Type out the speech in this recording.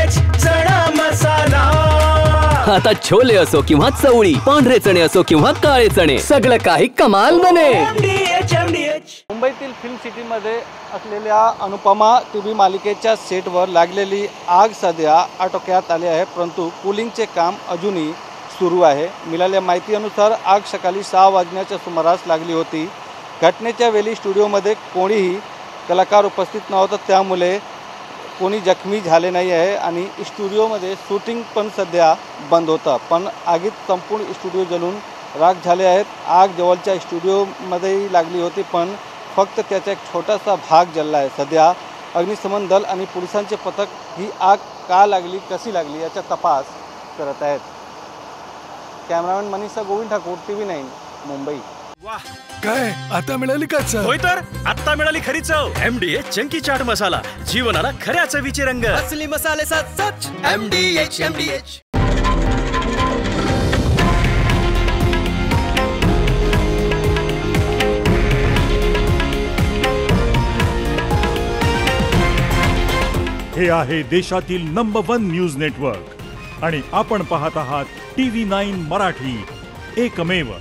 MDH चणा मसाला। आता छोले असो किंवा चवळी, पांढरे चणे असो किंवा काळे चणे, सगळं काही कमाल बने। मुंबईतील फिल्म सिटीमध्ये असलेल्या अनुपमा टीव्ही मालिकेच्या सेटवर लागलेली आग सध्या आटोक्यात आली आहे, परंतु कूलिंगचे काम अजूनही सुरू आहे। मिळालेल्या माहितीनुसार आग सकाळी 6 वाजण्याच्या सुमारास लागली होती। घटनेच्या वेळी स्टुडिओमध्ये कोणीही कलाकार उपस्थित नव्हता, त्यामुळे कोणी जखमी झाले नाही आहे आणि स्टुडिओमध्ये शूटिंग पण सध्या बंद होतं। पण आगीत संपूर्ण स्टुडिओ जळून राख झाले आहेत। आग जवळच्या स्टुडिओमध्येही लागली होती, पण फक्त त्याचा एक छोटासा भाग जळला आहे। सध्या अग्निशमन दल आणि पोलिसांचे पथक ही आग का लागली, कशी लागली याचा तपास करत आहेत। Cameraman Manisha Govind Thakur, TV9 Mumbai. वाह, काय आता मिळाली का चव? होय तर आता मिळाली खरी चव। MDH चंकी चाट मसाला, जीवनाला खऱ्या चवीचे रंग। असली मसाले साथ सच MDH। हे आहे देशातील नंबर 1 न्यूज नेटवर्क आणि आपण पाहत आहात TV9 मराठी, एकमेव।